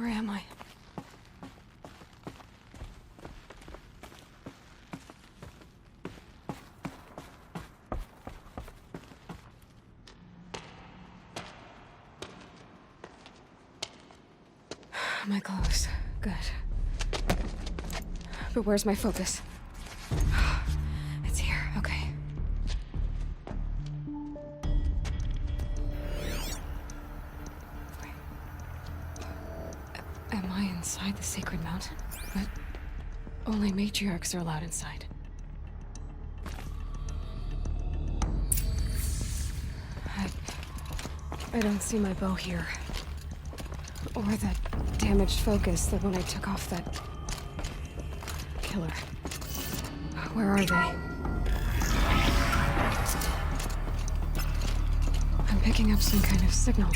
Where am I? My clothes. Good. But where's my focus? It's here. Okay. Wait. Am I inside the sacred mountain? But only matriarchs are allowed inside. I don't see my bow here. Or that damaged focus that when I took off that killer. Where are they? I'm picking up some kind of signal.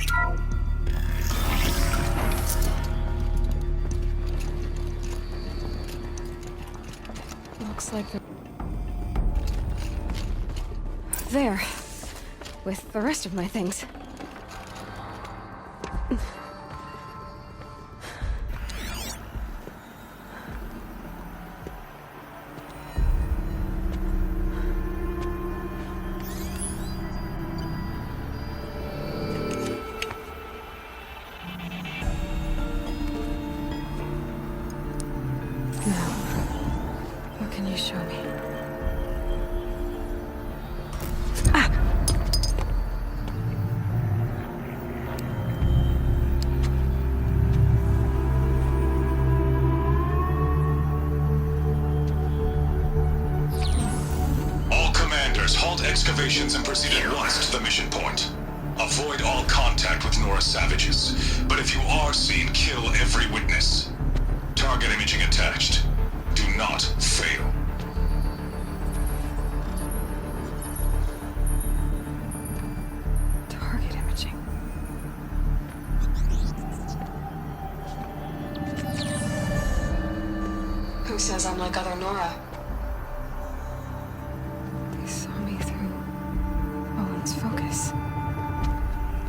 Looks like they're there, with the rest of my things. What can you show me? Ah! All commanders, halt excavations and proceed at once to the mission point. Avoid all contact with Nora savages, but if you are seen, kill every witness. Target imaging attached. Do not fail. Target imaging. Who says I'm like other Nora? They saw me through Owen's focus.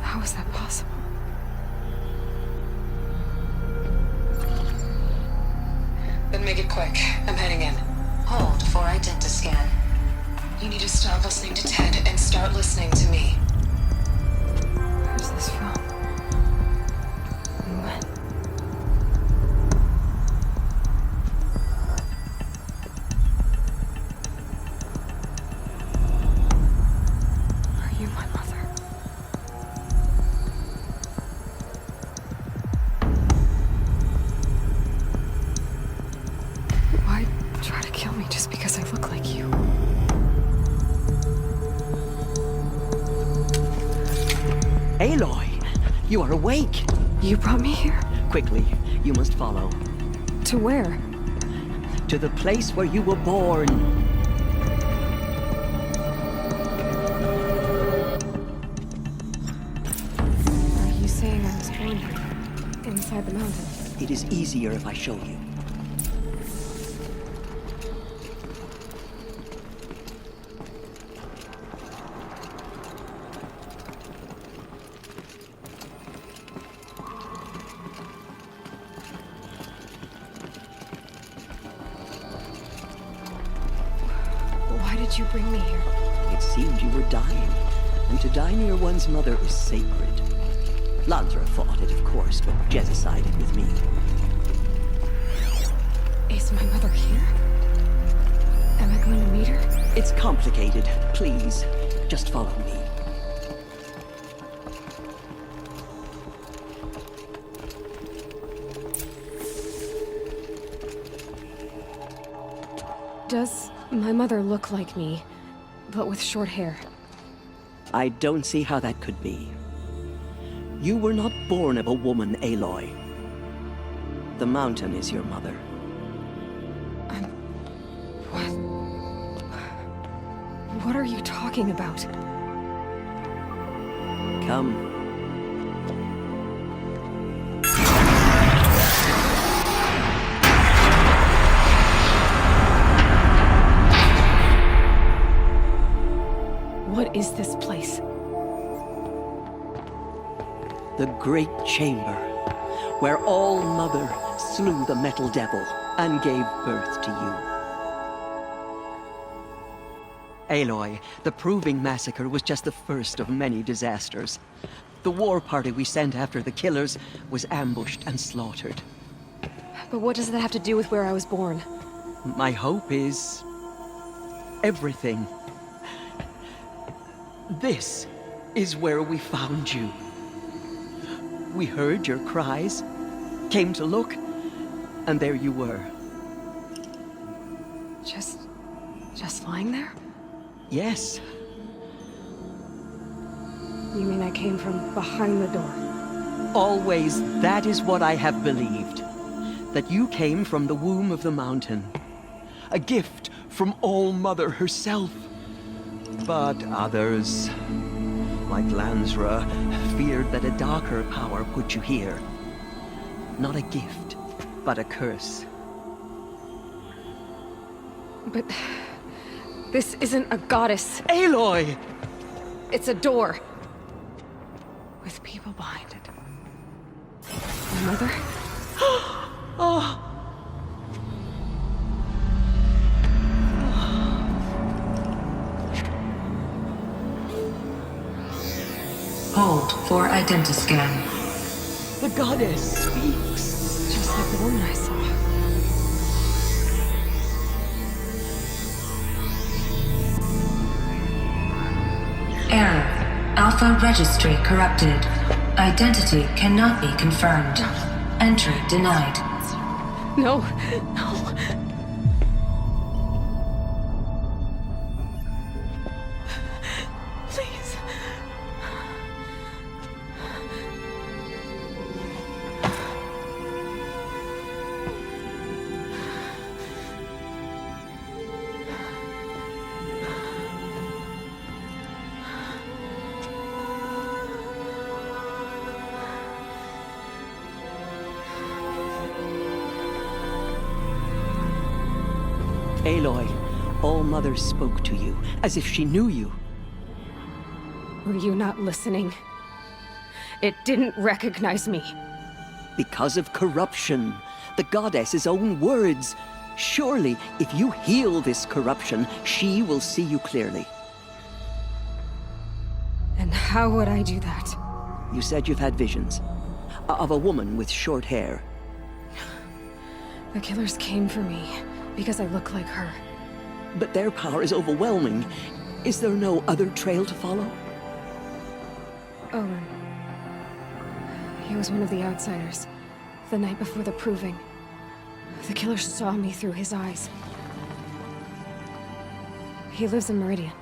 How is that possible? Then make it quick. I'm heading in. Hold for identiscan. You need to stop listening to Ted and start listening to me. Where's this from? And when? Are you my mother? Why try to kill me just because I look like you? Aloy, you are awake. You brought me here? Quickly, you must follow. To where? To the place where you were born. Are you saying I was born here? Inside the mountain? It is easier if I show you. Why did you bring me here? It seemed you were dying, and to die near one's mother is sacred. Lansra fought it, of course, but Jezza sided with me. Is my mother here? Am I going to meet her? It's complicated. Please, just follow me. Does my mother look like me, but with short hair? I don't see how that could be. You were not born of a woman, Aloy. The mountain is your mother. What? What are you talking about? Come. What is this place? The Great Chamber, where All Mother slew the Metal Devil and gave birth to you. Aloy, the Proving Massacre was just the first of many disasters. The war party we sent after the killers was ambushed and slaughtered. But what does that have to do with where I was born? My hope is... everything. This is where we found you. We heard your cries, came to look, and there you were. Just lying there? Yes. You mean I came from behind the door? Always, that is what I have believed. That you came from the womb of the mountain. A gift from All Mother herself. But others, like Lansra, feared that a darker power put you here. Not a gift, but a curse. But... this isn't a goddess. Aloy! It's a door. With people behind it. My mother? Oh! Hold for identiscan. The goddess speaks. Just like the woman I saw. Error. Alpha registry corrupted. Identity cannot be confirmed. Entry denied. No, no. Please. Aloy, All Mother spoke to you, as if she knew you. Were you not listening? It didn't recognize me. Because of corruption. The goddess's own words. Surely, if you heal this corruption, she will see you clearly. And how would I do that? You said you've had visions. Of a woman with short hair. The killers came for me because I look like her. But their power is overwhelming. Is there no other trail to follow? Owen. He was one of the outsiders. The night before the Proving. The killer saw me through his eyes. He lives in Meridian.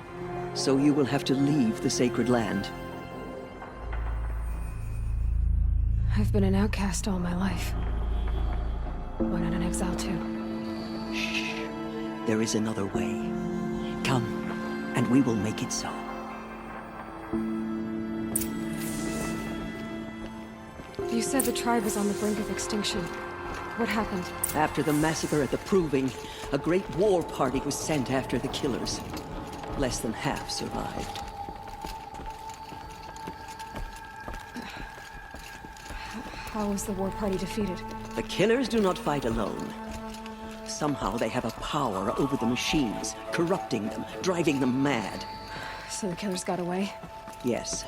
So you will have to leave the sacred land. I've been an outcast all my life. Why not an exile too? Shh. There is another way. Come, and we will make it so. You said the tribe was on the brink of extinction. What happened? After the massacre at the Proving, a great war party was sent after the killers. Less than half survived. How was the war party defeated? The killers do not fight alone. Somehow they have a power over the machines, corrupting them, driving them mad. So the killers got away? Yes.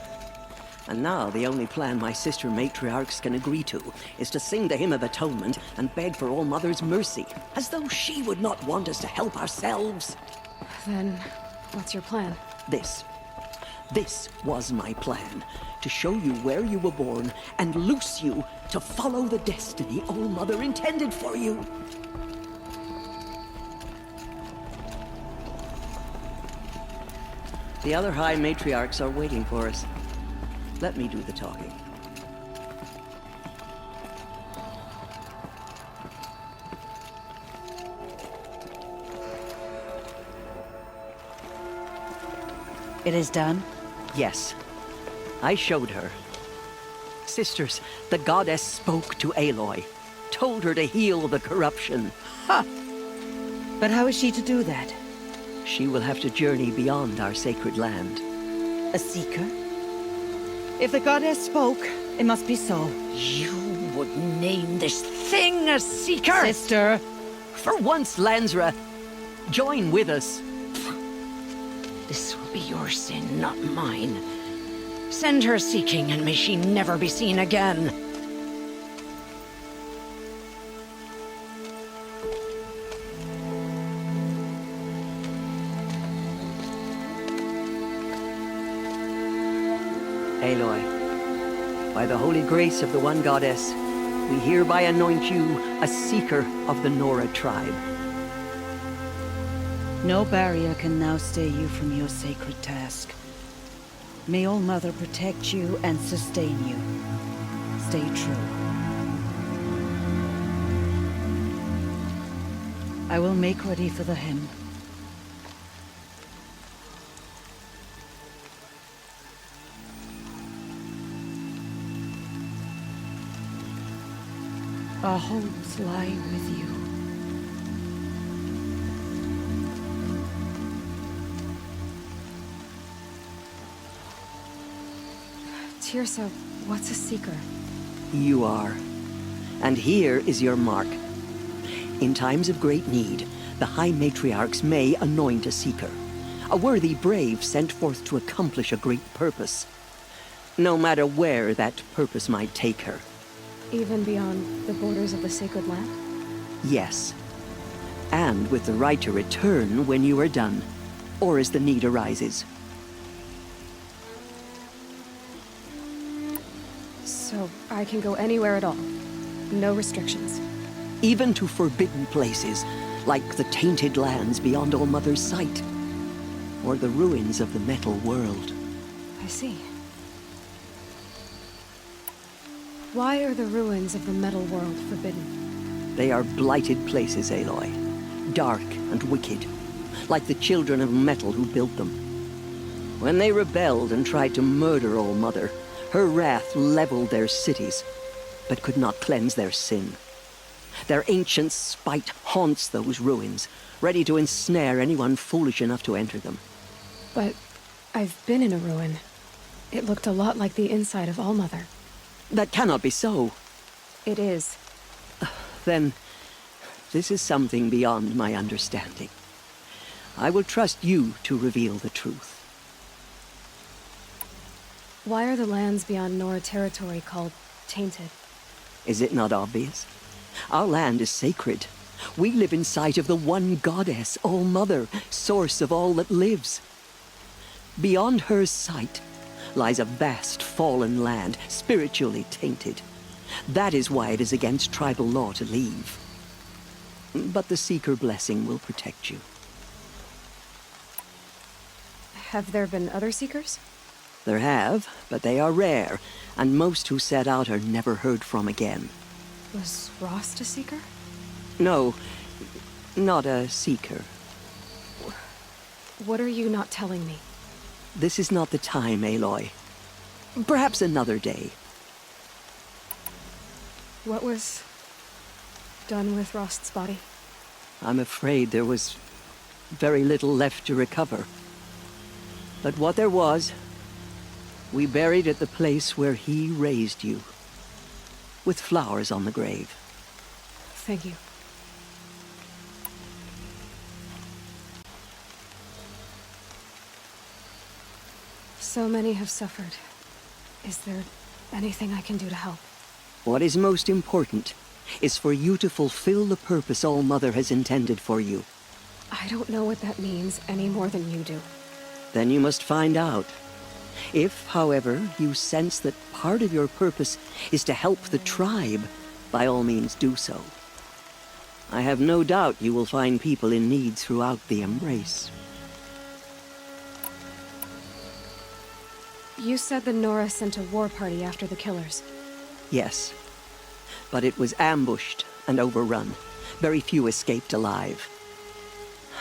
And now the only plan my sister matriarchs can agree to is to sing the Hymn of Atonement and beg for All Mother's mercy, as though she would not want us to help ourselves. Then, what's your plan? This was my plan. To show you where you were born and loose you to follow the destiny All Mother intended for you. The other High Matriarchs are waiting for us. Let me do the talking. It is done? Yes. I showed her. Sisters, the goddess spoke to Aloy. Told her to heal the corruption. Ha! But how is she to do that? She will have to journey beyond our sacred land. A seeker? If the goddess spoke, it must be so. You would name this thing a Seeker! Sister! For once, Lansra, join with us. This will be your sin, not mine. Send her seeking, and may she never be seen again. Aloy, by the holy grace of the One Goddess, we hereby anoint you a Seeker of the Nora tribe. No barrier can now stay you from your sacred task. May All Mother protect you and sustain you. Stay true. I will make ready for the hymn. Our hopes lie with you. Teersa, what's a Seeker? You are. And here is your mark. In times of great need, the High Matriarchs may anoint a Seeker. A worthy brave sent forth to accomplish a great purpose. No matter where that purpose might take her. Even beyond the borders of the Sacred Land? Yes. And with the right to return when you are done, or as the need arises. So I can go anywhere at all? No restrictions? Even to forbidden places, like the tainted lands beyond All Mother's sight. Or the ruins of the Metal World. I see. Why are the ruins of the Metal World forbidden? They are blighted places, Aloy. Dark and wicked. Like the children of metal who built them. When they rebelled and tried to murder All Mother, her wrath leveled their cities, but could not cleanse their sin. Their ancient spite haunts those ruins, ready to ensnare anyone foolish enough to enter them. But I've been in a ruin. It looked a lot like the inside of All Mother. That cannot be so. It is. Then, this is something beyond my understanding. I will trust you to reveal the truth. Why are the lands beyond Nora territory called tainted? Is it not obvious? Our land is sacred. We live in sight of the One Goddess, All Mother, source of all that lives. Beyond her sight lies a vast fallen land, spiritually tainted. That is why it is against tribal law to leave. But the Seeker blessing will protect you. Have there been other Seekers? There have, but they are rare, and most who set out are never heard from again. Was Rost a Seeker? No, not a Seeker. What are you not telling me? This is not the time, Aloy. Perhaps another day. What was done with Rost's body? I'm afraid there was very little left to recover. But what there was, we buried at the place where he raised you. With flowers on the grave. Thank you. So many have suffered. Is there anything I can do to help? What is most important is for you to fulfill the purpose All Mother has intended for you. I don't know what that means any more than you do. Then you must find out. If, however, you sense that part of your purpose is to help the tribe, by all means do so. I have no doubt you will find people in need throughout the Embrace. You said the Nora sent a war party after the killers. Yes. But it was ambushed and overrun. Very few escaped alive.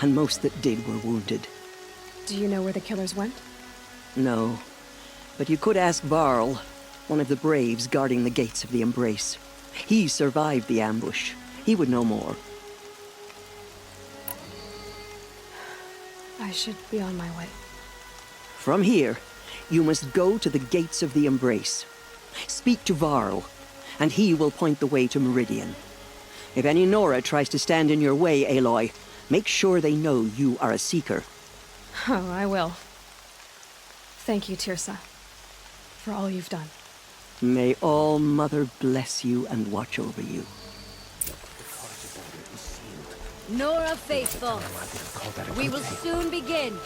And most that did were wounded. Do you know where the killers went? No. But you could ask Varl, one of the braves guarding the gates of the Embrace. He survived the ambush. He would know more. I should be on my way. From here, you must go to the gates of the Embrace. Speak to Varl, and he will point the way to Meridian. If any Nora tries to stand in your way, Aloy, make sure they know you are a Seeker. Oh, I will. Thank you, Tirsa, for all you've done. May All Mother bless you and watch over you. Nora Faithful, we will soon begin.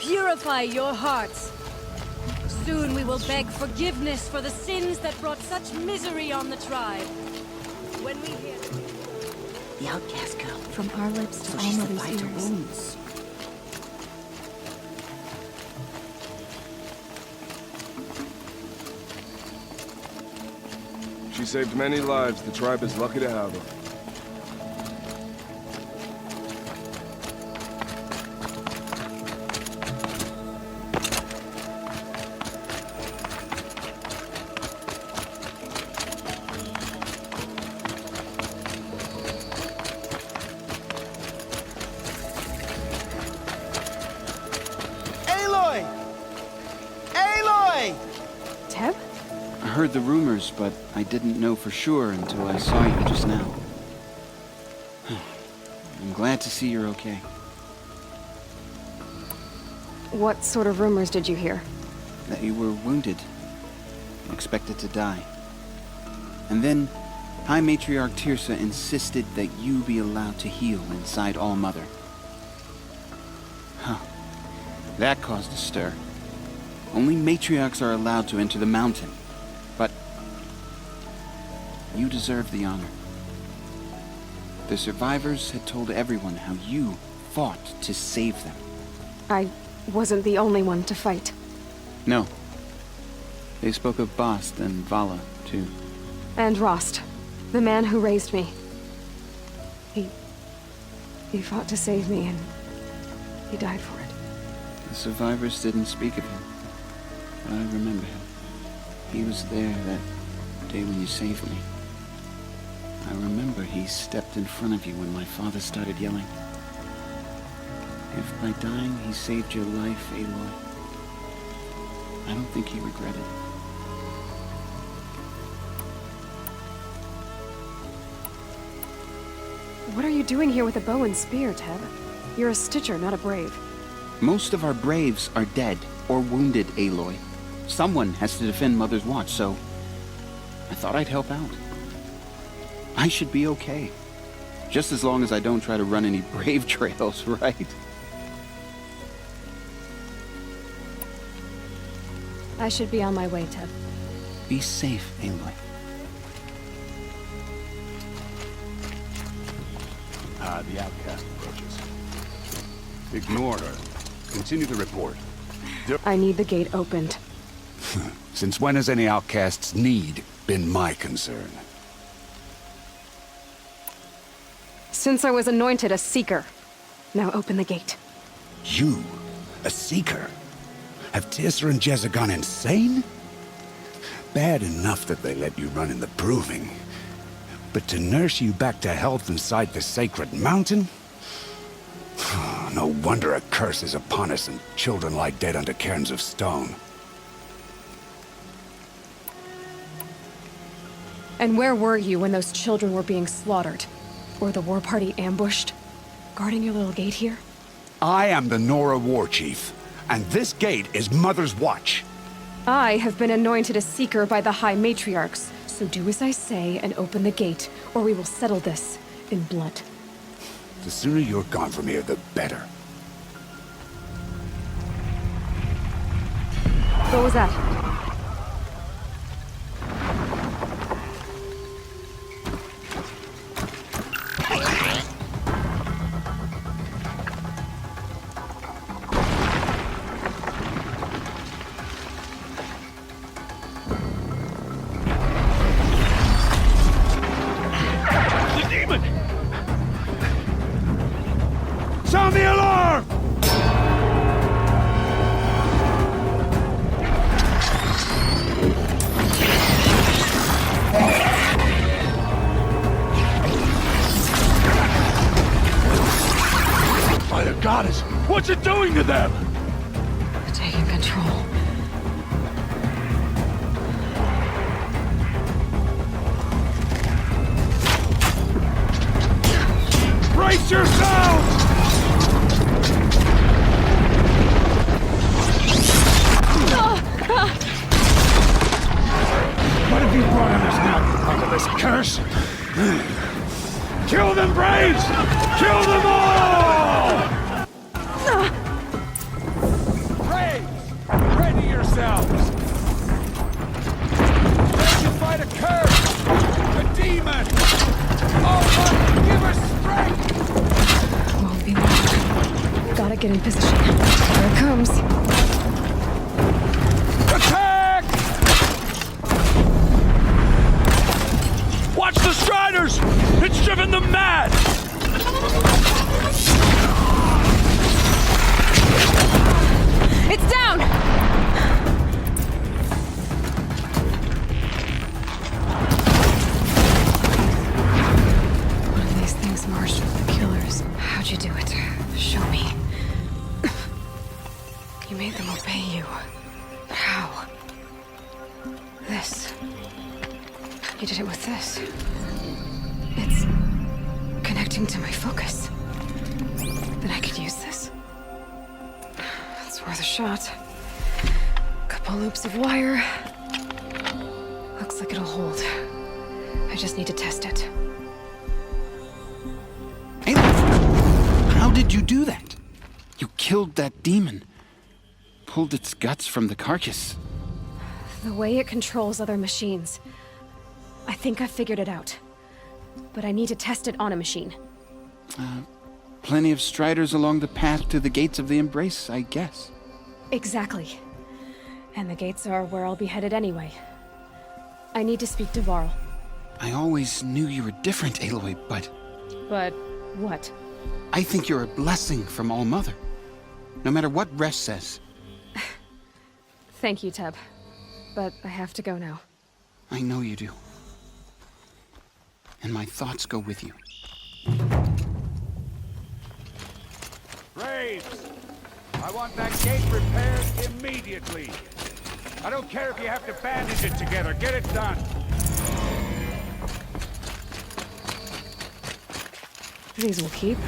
Purify your hearts. Soon we will beg forgiveness for the sins that brought such misery on the tribe. When we hear... The outcast girl. From our lips to So All she's the Mother's fighter ears. wounds. She saved many lives. The tribe is lucky to have her. Aloy! Aloy! Teb? I heard the rumors, but I didn't know for sure until I saw you just now. I'm glad to see you're okay. What sort of rumors did you hear? That you were wounded, expected to die. And then, High Matriarch Tirsa insisted that you be allowed to heal inside All Mother. Huh. That caused a stir. Only matriarchs are allowed to enter the mountain. But you deserve the honor. The survivors had told everyone how you fought to save them. I wasn't the only one to fight. No. They spoke of Bast and Vala, too. And Rost, the man who raised me. He fought to save me, and he died for it. The survivors didn't speak of him, but I remember him. He was there that day when you saved me. I remember he stepped in front of you when my father started yelling. If by dying he saved your life, Aloy, I don't think he regretted it. What are you doing here with a bow and spear, Teb? You're a Stitcher, not a Brave. Most of our braves are dead or wounded, Aloy. Someone has to defend Mother's Watch, so I thought I'd help out. I should be okay. Just as long as I don't try to run any brave trails, right? I should be on my way, Teb. Be safe, Aloy. The outcast approaches. Ignore her. Continue the report. I need the gate opened. Since when has any outcast's need been my concern? Since I was anointed a Seeker. Now open the gate. You? A Seeker? Have Tirsa and Jezza gone insane? Bad enough that they let you run in the Proving. But to nurse you back to health inside the sacred mountain? No wonder a curse is upon us and children lie dead under cairns of stone. And where were you when those children were being slaughtered? Or the war party ambushed? Guarding your little gate here? I am the Nora War Chief, and this gate is Mother's Watch. I have been anointed a Seeker by the High Matriarchs, so do as I say and open the gate, or we will settle this in blood. The sooner you're gone from here, the better. What was that? Sound the alarm! By the goddess, what's it doing to them? Taking control. Watch yourselves! What have you brought on us now, you motherless curse? Kill them, Braves! Kill them all! Braves! Ready yourselves! Ready to fight a curse! A demon! Oh, Mother, give us strength! Won't be long. Gotta get in position. Here it comes. Attack! Watch the Striders! It's driven them mad! It's down! One of these things marched with the killers. How'd you do it? Show me. You made them obey you. How? This. You did it with this. It's connecting to my focus. Then I could use this. It's worth a shot. Couple loops of wire. Looks like it'll hold. I just need to test it. Aloy, how did you do that? You killed that demon. Pulled its guts from the carcass. The way it controls other machines. I think I figured it out. But I need to test it on a machine. Plenty of Striders along the path to the gates of the Embrace, I guess. Exactly. And the gates are where I'll be headed anyway. I need to speak to Varl. I always knew you were different, Aloy, but But what? I think you're a blessing from All Mother. No matter what Resh says. Thank you, Teb. But I have to go now. I know you do. And my thoughts go with you. Braves! I want that gate repaired immediately. I don't care if you have to bandage it together. Get it done. These will keep.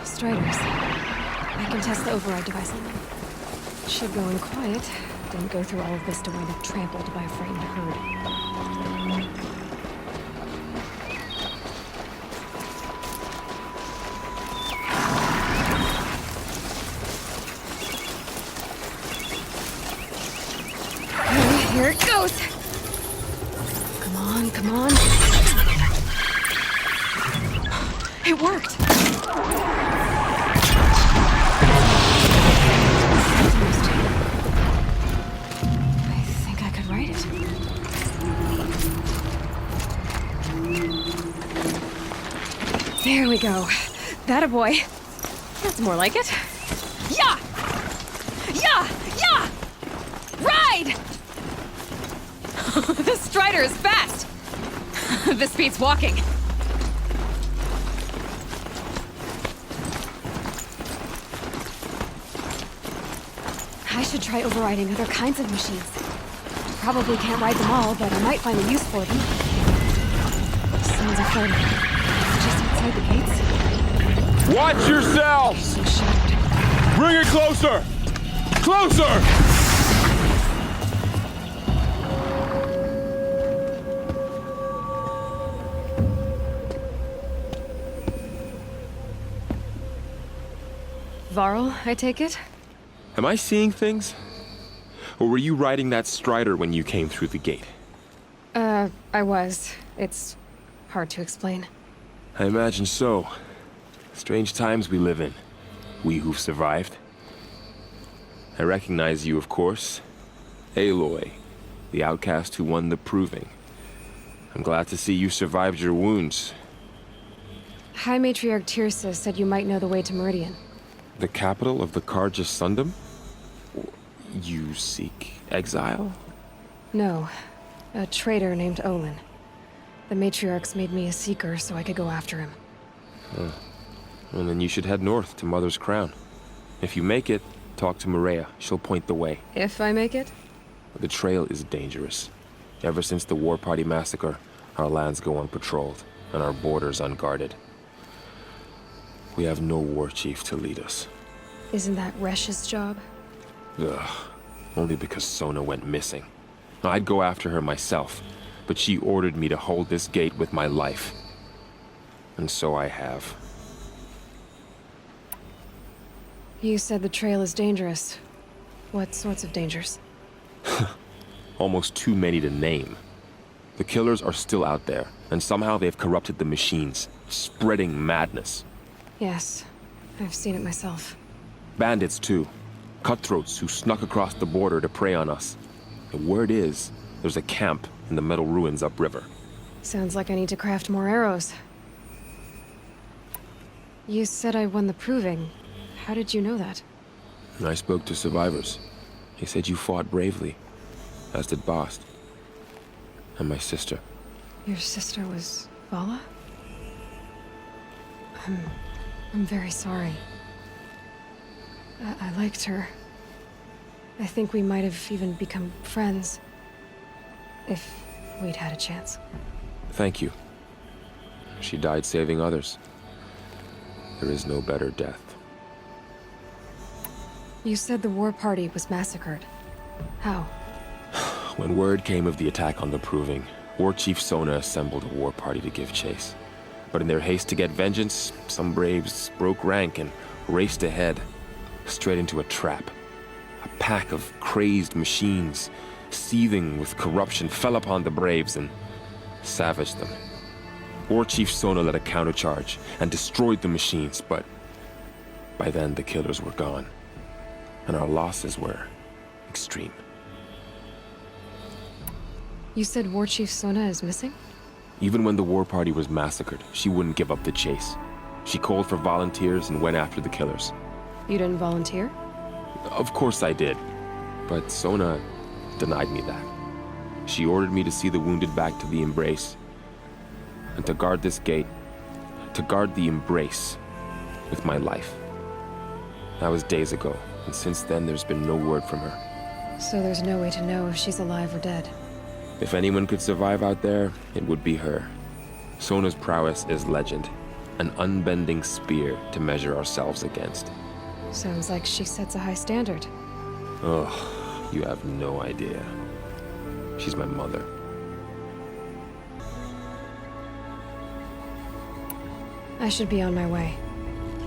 Striders. I can test the override device on them. Should go in quiet. Didn't go through all of this to wind up trampled by a frightened herd. Okay, here it goes! Come on, come on. It worked! I think I could write it. There we go. That a boy. That's more like it. Yeah! Yeah! Yeah! Ride! The Strider is fast! This beats walking. I should try overriding other kinds of machines. Probably can't ride them all, but I might find a use for them. Sounds are floating. Just outside the gates. Watch yourselves! So shattered. Bring it closer! Closer! Varl, I take it? Am I seeing things? Or were you riding that Strider when you came through the gate? I was. It's hard to explain. I imagine so. Strange times we live in. We who've survived. I recognize you, of course. Aloy. the outcast who won the proving. I'm glad to see you survived your wounds. High Matriarch Tirsa said you might know the way to Meridian. The capital of the Carja Sundom? You seek exile? No, a traitor named Olin. The Matriarchs made me a seeker so I could go after him. Well, then you should head north to Mother's Crown. If you make it, talk to Maria. She'll point the way. If I make it? The trail is dangerous. Ever since the War Party massacre, our lands go unpatrolled, and our borders unguarded. We have no war chief to lead us. Isn't that Resh's job? Ugh. Only because Sona went missing. I'd go after her myself, but she ordered me to hold this gate with my life. And so I have. You said the trail is dangerous. What sorts of dangers? Almost too many to name. The killers are still out there, and somehow they've corrupted the machines, spreading madness. Yes, I've seen it myself. Bandits, too. Cutthroats who snuck across the border to prey on us. The word is, there's a camp in the metal ruins upriver. Sounds like I need to craft more arrows. You said I won the proving. How did you know that? I spoke to survivors. They said you fought bravely, as did Bast. And my sister. Your sister was Vala? I'm very sorry. I liked her. I think we might have even become friends. If we'd had a chance. Thank you. She died saving others. There is no better death. You said the war party was massacred. How? When word came of the attack on the Proving, War Chief Sona assembled a war party to give chase. But in their haste to get vengeance, some braves broke rank and raced ahead, straight into a trap. A pack of crazed machines, seething with corruption, fell upon the braves and savaged them. War Chief Sona led a countercharge and destroyed the machines, but by then the killers were gone, and our losses were extreme. You said War Chief Sona is missing? Even when the war party was massacred, she wouldn't give up the chase. She called for volunteers and went after the killers. You didn't volunteer? Of course I did, but Sona denied me that. She ordered me to see the wounded back to the Embrace, and to guard this gate, to guard the Embrace with my life. That was days ago, and since then there's been no word from her. So there's no way to know if she's alive or dead. If anyone could survive out there, it would be her. Sona's prowess is legend, an unbending spear to measure ourselves against. Sounds like she sets a high standard. Oh, you have no idea. She's my mother. I should be on my way.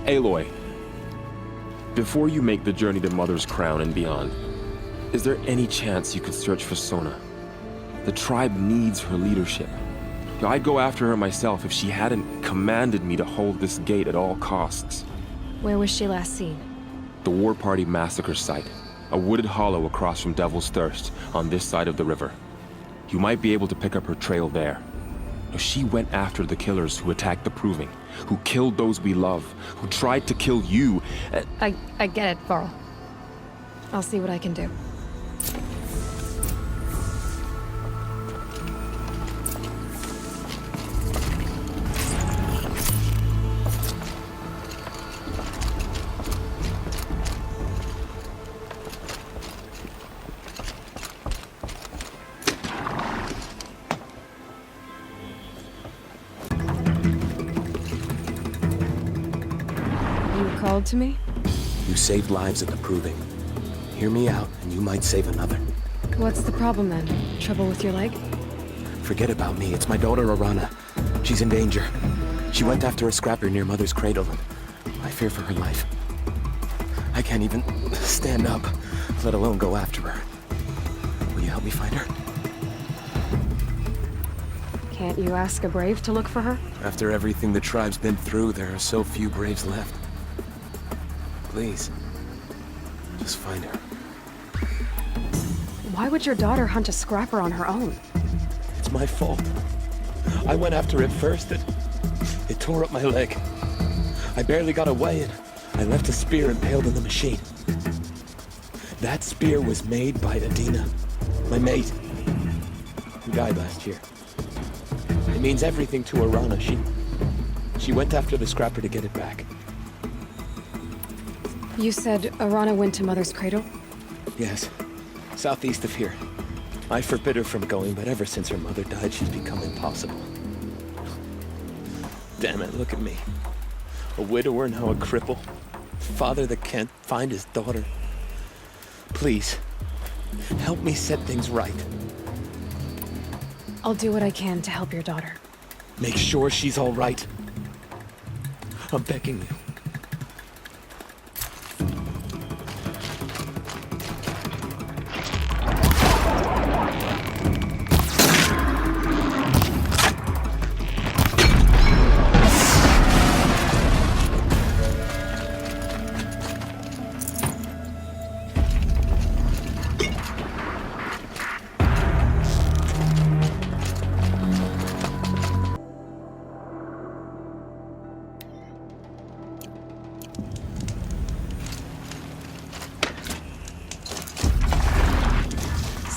Aloy, before you make the journey to Mother's Crown and beyond, is there any chance you could search for Sona? The tribe needs her leadership. I'd go after her myself if she hadn't commanded me to hold this gate at all costs. Where was she last seen? The War Party massacre site. A wooded hollow across from Devil's Thirst, on this side of the river. You might be able to pick up her trail there. She went after the killers who attacked the Proving, who killed those we love, who tried to kill you. I get it, Varl. I'll see what I can do. Called to me? You saved lives at the Proving. Hear me out, and you might save another. What's the problem then? Trouble with your leg? Forget about me. It's my daughter, Arana. She's in danger. She went after a scrapper near Mother's cradle, and I fear for her life. I can't even stand up, let alone go after her. Will you help me find her? Can't you ask a brave to look for her? After everything the tribe's been through, there are so few braves left. Please, just find her. Why would your daughter hunt a scrapper on her own? It's my fault. I went after it first, and it tore up my leg. I barely got away, and I left a spear impaled in the machine. That spear was made by Adina, my mate, who died last year. It means everything to Arana. She went after the scrapper to get it back. You said Arana went to Mother's Cradle? Yes, southeast of here. I forbid her from going, but ever since her mother died, she's become impossible. Damn it, look at me. A widower, now a cripple. Father that can't find his daughter. Please, help me set things right. I'll do what I can to help your daughter. Make sure she's all right. I'm begging you.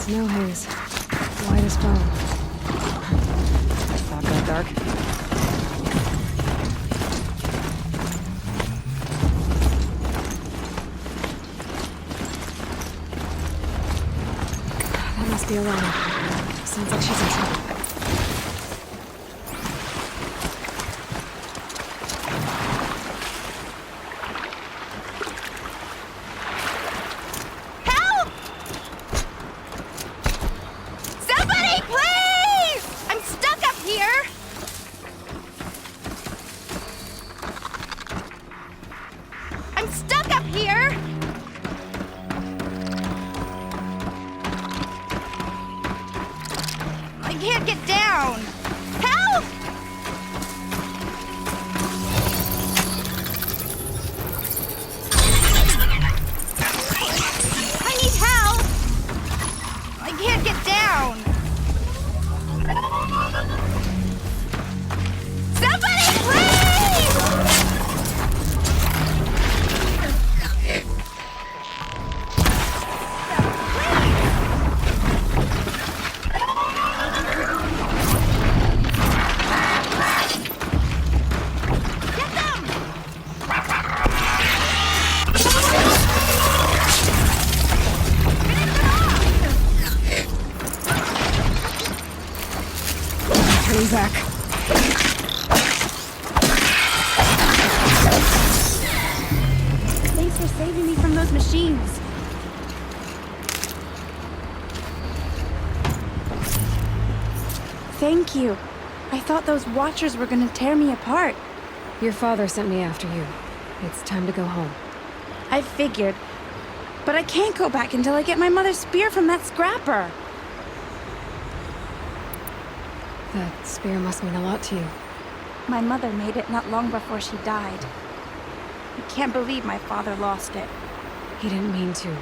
Snow haze. White as foam. It's not that dark. That must be Arana. Sounds like she's in trouble. Back. Thanks for saving me from those machines. Thank you. I thought those Watchers were gonna tear me apart. Your father sent me after you. It's time to go home. I figured. But I can't go back until I get my mother's spear from that scrapper. That spear must mean a lot to you. My mother made it not long before she died. I can't believe my father lost it. He didn't mean to.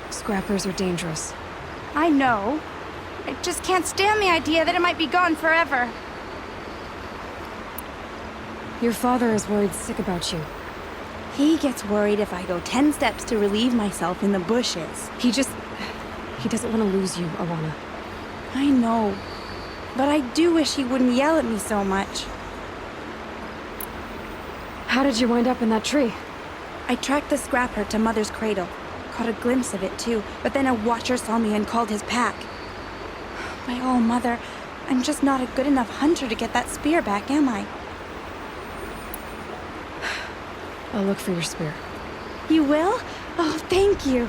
Scrappers are dangerous. I know. I just can't stand the idea that it might be gone forever. Your father is worried sick about you. He gets worried if I go 10 steps to relieve myself in the bushes. He doesn't want to lose you, Arana. I know. But I do wish he wouldn't yell at me so much. How did you wind up in that tree? I tracked the scrapper to Mother's Cradle. Caught a glimpse of it too, but then a Watcher saw me and called his pack. My oh, Mother, I'm just not a good enough hunter to get that spear back, am I? I'll look for your spear. You will? Oh, thank you.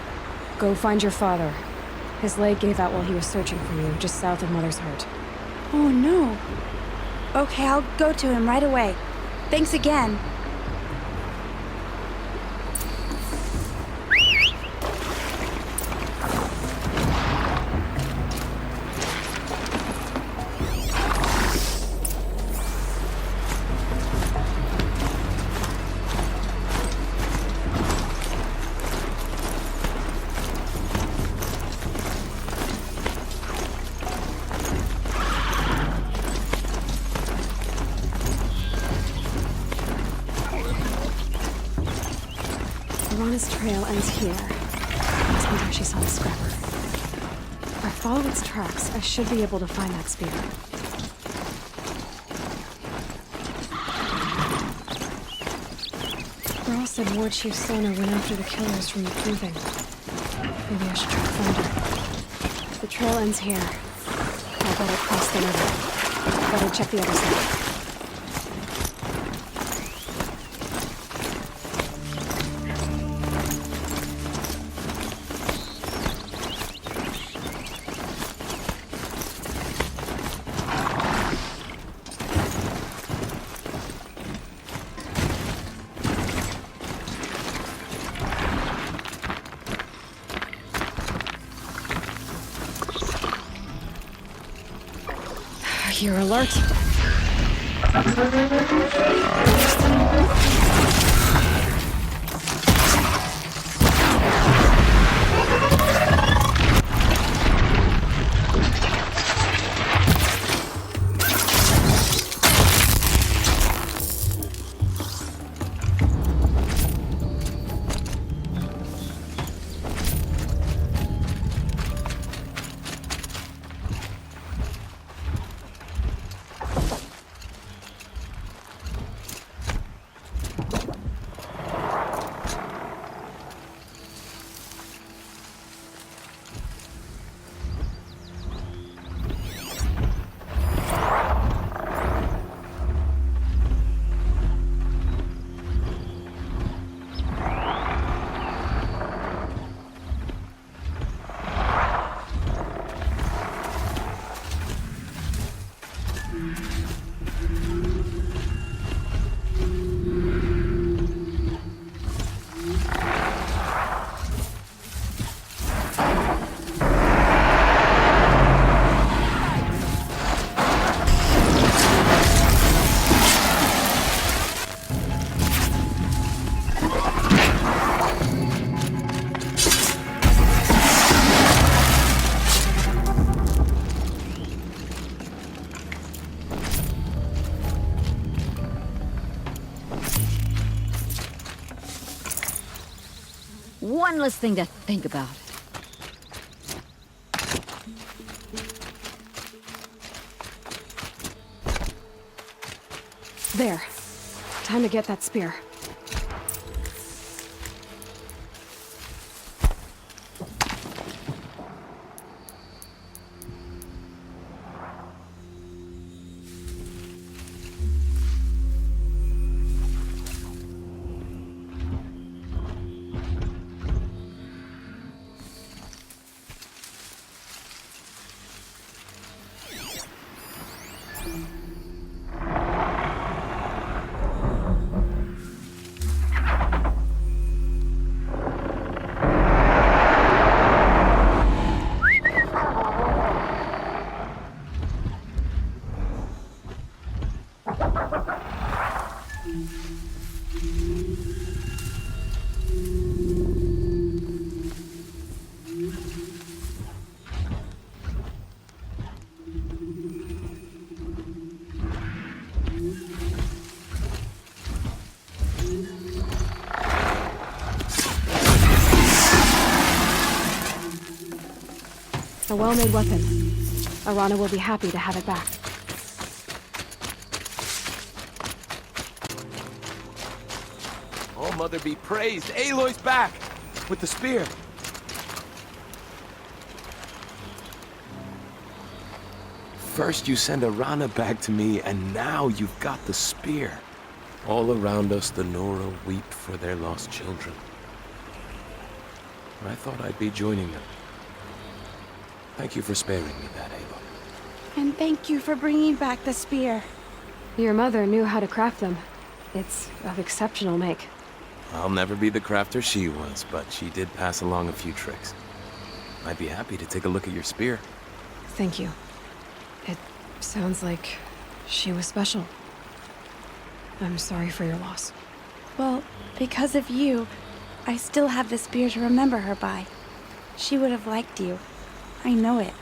Go find your father. His leg gave out while he was searching for you, just south of Mother's Hurt. Oh, no. Okay, I'll go to him right away. Thanks again. Sona's trail ends here. Must be where she saw the scrapper. If I follow its tracks, I should be able to find that spear. Earl said War Chief Sona went after the killers from the Proving. Maybe I should try to find her. The trail ends here. I better cross the river. Better check the other side. You're alert. One less thing to think about. There. Time to get that spear. A well-made weapon. Arana will be happy to have it back. Oh, Mother be praised! Aloy's back! With the spear! First you send Arana back to me, and now you've got the spear. All around us, the Nora weep for their lost children. I thought I'd be joining them. Thank you for sparing me that, Aloy. And thank you for bringing back the spear. Your mother knew how to craft them. It's of exceptional make. I'll never be the crafter she was, but she did pass along a few tricks. I'd be happy to take a look at your spear. Thank you. It sounds like she was special. I'm sorry for your loss. Well, because of you, I still have the spear to remember her by. She would have liked you. I know it.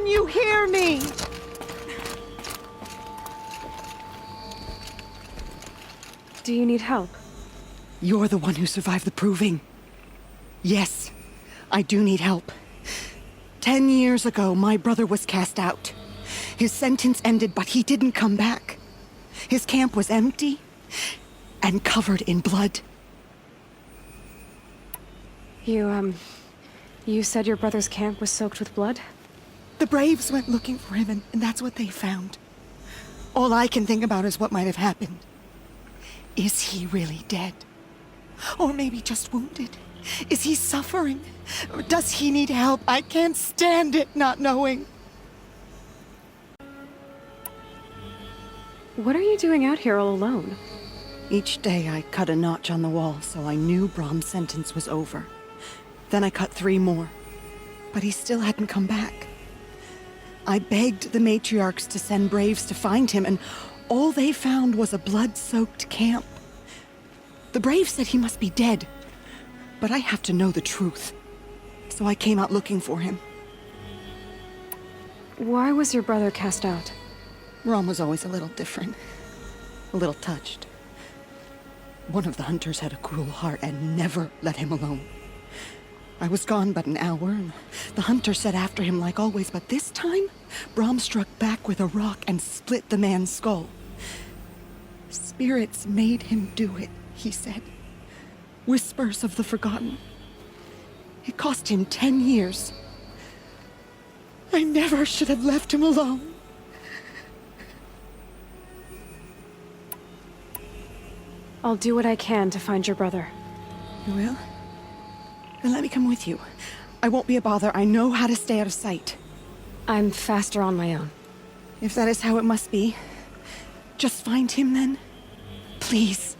Can you hear me? Do you need help? You're the one who survived the proving. Yes, I do need help. 10 years ago, my brother was cast out. His sentence ended, but he didn't come back. His camp was empty and covered in blood. You said your brother's camp was soaked with blood? The Braves went looking for him, and that's what they found. All I can think about is what might have happened. Is he really dead? Or maybe just wounded? Is he suffering? Does he need help? I can't stand it not knowing. What are you doing out here all alone? Each day I cut a notch on the wall so I knew Brom's sentence was over. Then I cut 3 more, but he still hadn't come back. I begged the matriarchs to send Braves to find him, and all they found was a blood-soaked camp. The Braves said he must be dead, but I have to know the truth. So I came out looking for him. Why was your brother cast out? Brom was always a little different, a little touched. One of the hunters had a cruel heart and never let him alone. I was gone but an hour, and the hunter set after him like always, but this time, Brom struck back with a rock and split the man's skull. Spirits made him do it, he said. Whispers of the forgotten. It cost him 10 years. I never should have left him alone. I'll do what I can to find your brother. You will? Then let me come with you. I won't be a bother. I know how to stay out of sight. I'm faster on my own. If that is how it must be, just find him then. Please.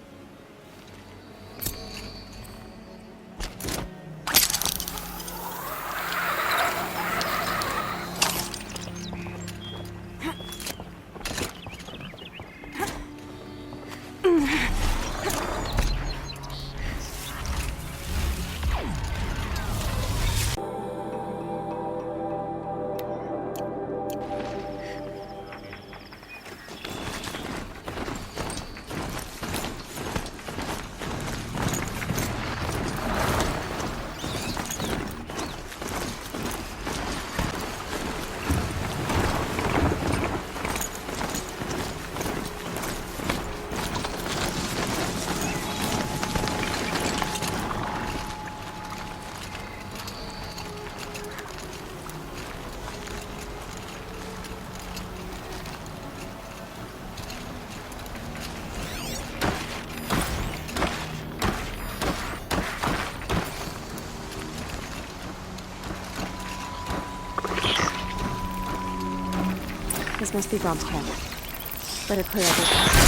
This must be Brom's camp. Better clear everything.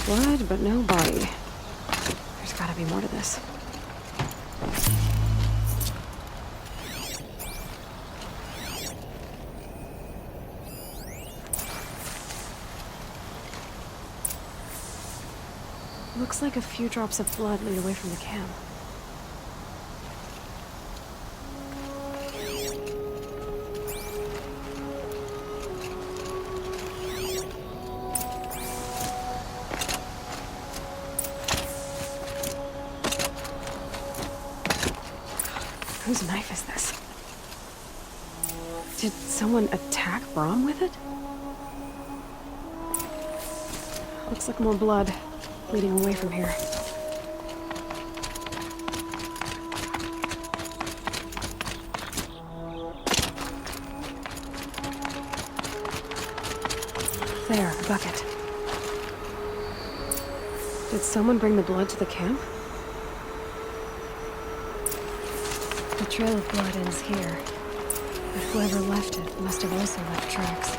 Blood, but no body. There's gotta be more to this. Looks like a few drops of blood lead away from the camp. Whose knife is this? Did someone attack Brom with it? Looks like more blood leading away from here. There, the bucket. Did someone bring the blood to the camp? The trail of blood ends here, but whoever left it must have also left tracks.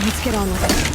Let's get on with it.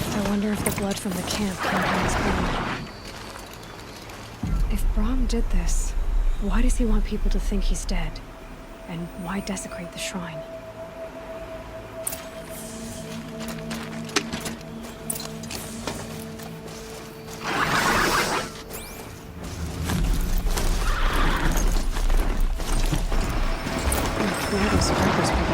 I wonder if the blood from the camp came from his blood. If Brahm did this, why does he want people to think he's dead? And why desecrate the shrine? Who are those scrappers people?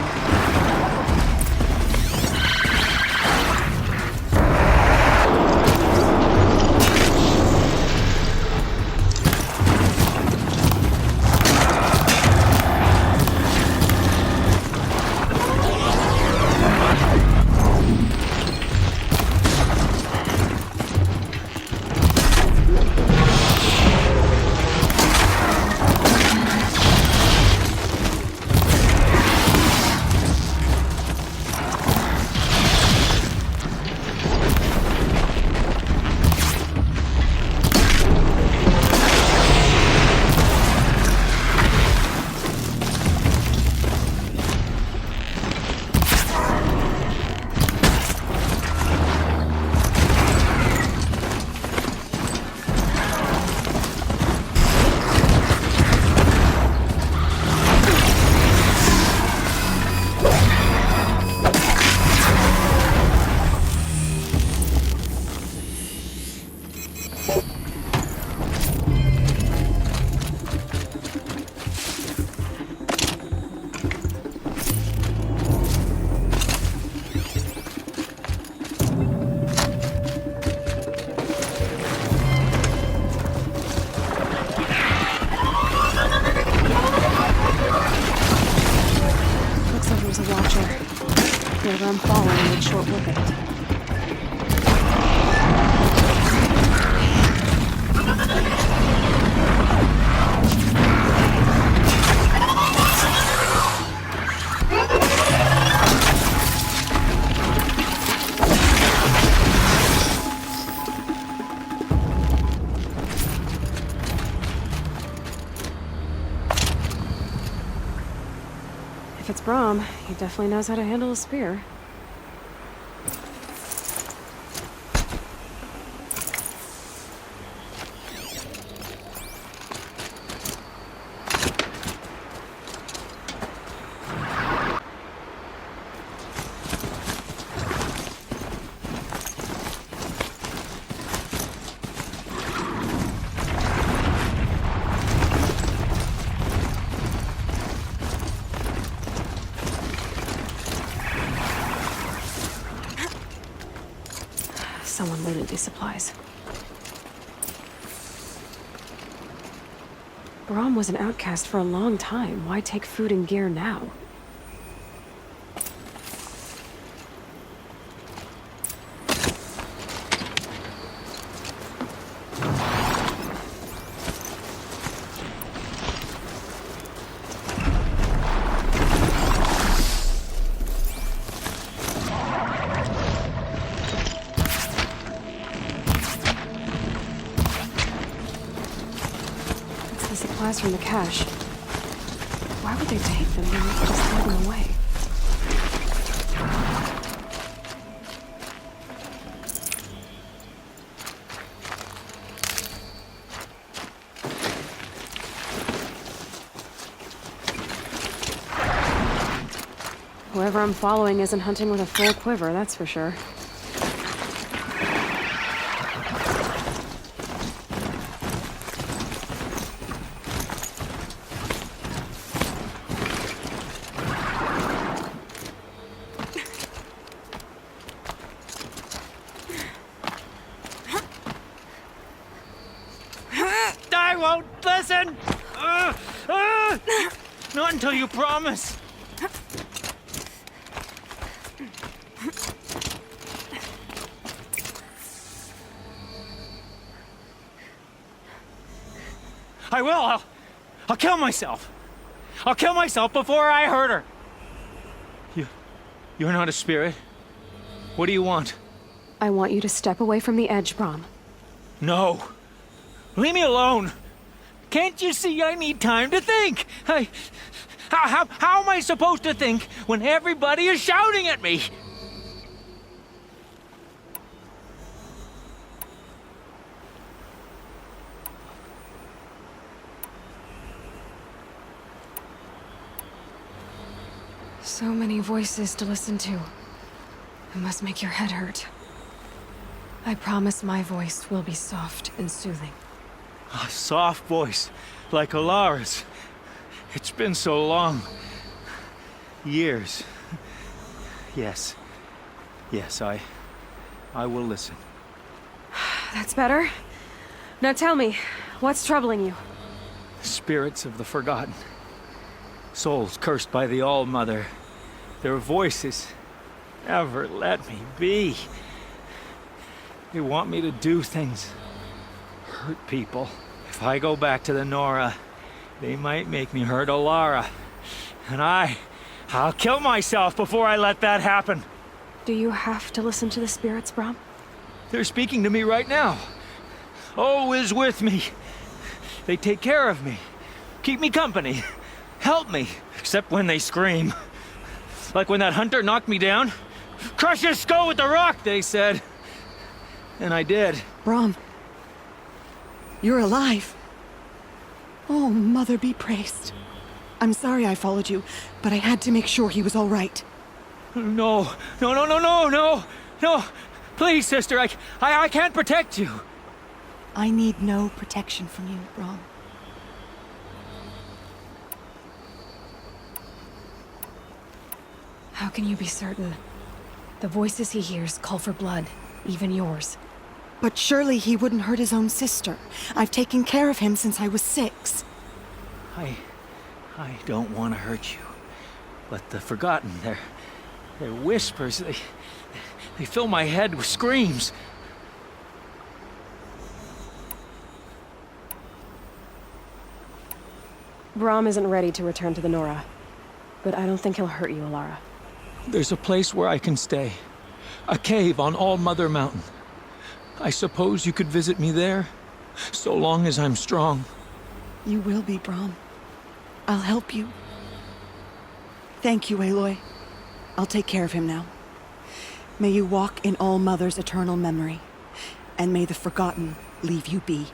Whoever I'm following made short work of it. If it's Brahm, he definitely knows how to handle a spear. Someone looted these supplies. Brahm was an outcast for a long time. Why take food and gear now? Supplies from the cache. Why would they take them when they could just throw them away? Whoever I'm following isn't hunting with a full quiver, that's for sure. on till you promise. I will. I'll kill myself. I'll kill myself before I hurt her. You're not a spirit. What do you want? I want you to step away from the edge, Brom. No. Leave me alone. Can't you see I need time to think? How am I supposed to think when everybody is shouting at me? So many voices to listen to. It must make your head hurt. I promise my voice will be soft and soothing. A soft voice, like Alara's. It's been so long. Years. Yes. Yes, I will listen. That's better. Now tell me, what's troubling you? Spirits of the forgotten. Souls cursed by the All-Mother. Their voices never let me be. They want me to do things. Hurt people. If I go back to the Nora, they might make me hurt Alara. And I'll kill myself before I let that happen. Do you have to listen to the spirits, Brom? They're speaking to me right now. O is with me. They take care of me. Keep me company. Help me. Except when they scream. Like when that hunter knocked me down. Crush his skull with the rock, they said. And I did. Brom, you're alive. Oh, Mother be praised. I'm sorry I followed you, but I had to make sure he was all right. No. Please, sister, I can't protect you. I need no protection from you, Brom. How can you be certain? The voices he hears call for blood, even yours. But surely he wouldn't hurt his own sister. I've taken care of him since I was 6. I don't want to hurt you. But the Forgotten, their whispers, they fill my head with screams. Brom isn't ready to return to the Nora. But I don't think he'll hurt you, Alara. There's a place where I can stay. A cave on All-Mother Mountain. I suppose you could visit me there, so long as I'm strong. You will be, Brom. I'll help you. Thank you, Aloy. I'll take care of him now. May you walk in All-Mother's eternal memory, and may the Forgotten leave you be.